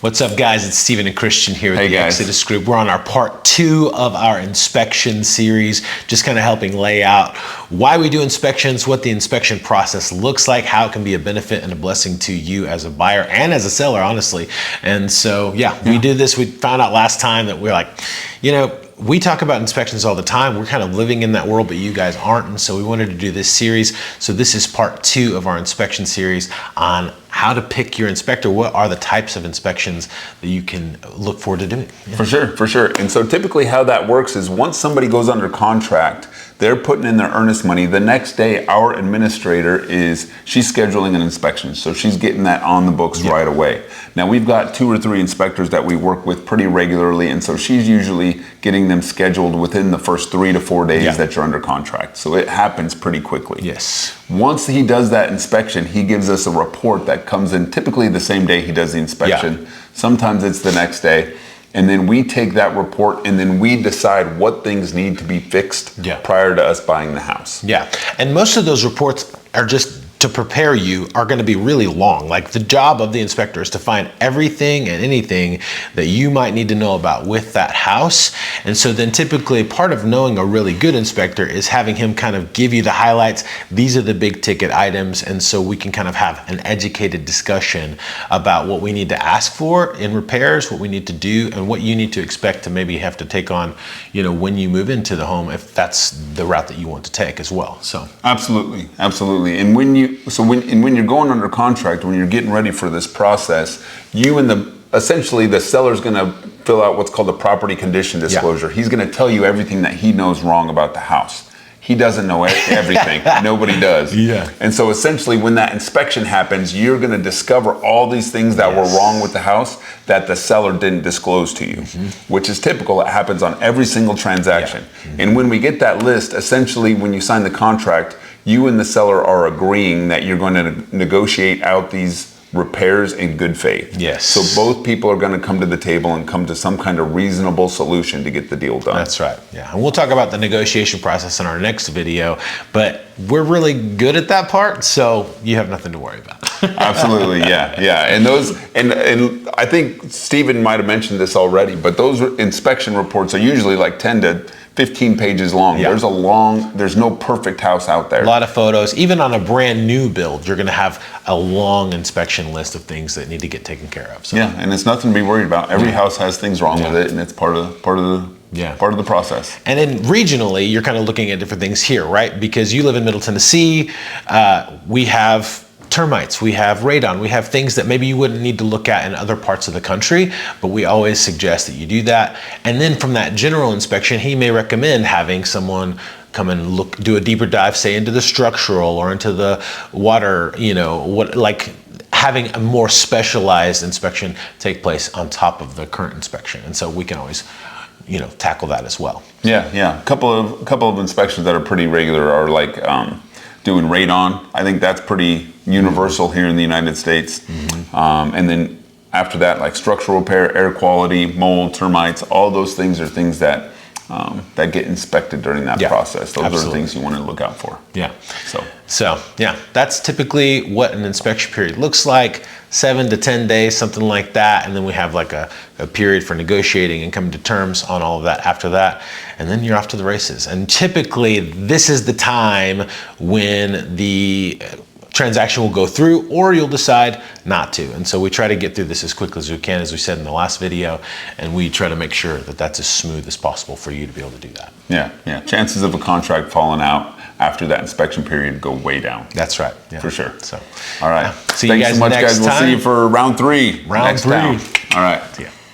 What's up, guys? It's Stephen and Christian here with Hey, the guys. Exodus Group. We're on our part 2 of our inspection series, just kind of helping lay out why we do inspections, what the inspection process looks like, how it can be a benefit and a blessing to you as a buyer and as a seller, honestly. And so, we did this. We found out last time that we're like, we talk about inspections all the time. We're kind of living in that world, but you guys aren't. And so we wanted to do this series. So this is part 2 of our inspection series on how to pick your inspector. What are the types of inspections that you can look forward to doing? Yeah. For sure. And so typically how that works is once somebody goes under contract, they're putting in their earnest money. The next day, our administrator she's scheduling an inspection. So she's getting that on the books right away. Now we've got 2 or 3 inspectors that we work with pretty regularly. And so she's usually getting them scheduled within the first 3 to 4 days that you're under contract. So it happens pretty quickly. Yes. Once he does that inspection, he gives us a report that comes in typically the same day he does the inspection. Sometimes it's the next day. And then we take that report and then we decide what things need to be fixed prior to us buying the house. Yeah. And most of those reports are just to prepare you are going to be really long. Like the job of the inspector is to find everything and anything that you might need to know about with that house. And so then typically part of knowing a really good inspector is having him kind of give you the highlights. These are the big ticket items. And so we can kind of have an educated discussion about what we need to ask for in repairs, what we need to do, and what you need to expect to maybe have to take on, when you move into the home, if that's the route that you want to take as well. So Absolutely. And when you're going under contract, when you're getting ready for this process, essentially the seller's going to fill out what's called a property condition disclosure. He's going to tell you everything that he knows wrong about the house. He doesn't know everything. Nobody does. Yeah. And so essentially when that inspection happens, you're going to discover all these things that were wrong with the house that the seller didn't disclose to you, which is typical. It happens on every single transaction. And when we get that list, essentially when you sign the contract, you and the seller are agreeing that you're going to negotiate out these repairs in good faith. Yes. So both people are going to come to the table and come to some kind of reasonable solution to get the deal done. That's right. Yeah. And we'll talk about the negotiation process in our next video, but we're really good at that part, so you have nothing to worry about. Absolutely. Yeah. And I think Stephen might have mentioned this already, but those inspection reports are usually like 10 to 15 pages long. Yeah. There's no perfect house out there. A lot of photos. Even on a brand new build, you're going to have a long inspection list of things that need to get taken care of. So. Yeah, and it's nothing to be worried about. Every house has things wrong with it, and it's part of the process. And then regionally, you're kind of looking at different things here, right? Because you live in Middle Tennessee, we have termites, we have radon, we have things that maybe you wouldn't need to look at in other parts of the country, but we always suggest that you do that. And then from that general inspection, he may recommend having someone come and do a deeper dive, say into the structural or into the water, having a more specialized inspection take place on top of the current inspection. And so we can always tackle that as well. Yeah. A couple of inspections that are pretty regular are like doing radon. I think that's pretty universal here in the United States. And then after that, like structural repair, air quality, mold, termites, all those things are things that get inspected during that process. Those are things you want to look out for. Yeah. So that's typically what an inspection period looks like. 7 to 10 days, something like that. And then we have like a period for negotiating and coming to terms on all of that after that. And then you're off to the races. And typically this is the time when the transaction will go through, or you'll decide not to. And so we try to get through this as quickly as we can, as we said in the last video, and we try to make sure that that's as smooth as possible for you to be able to do that. Yeah. Chances of a contract falling out after that inspection period go way down. That's right. Yeah. For sure. So, all right. See you guys so much, next guys. We'll time. see you for round 3. Round 3. All right. See ya.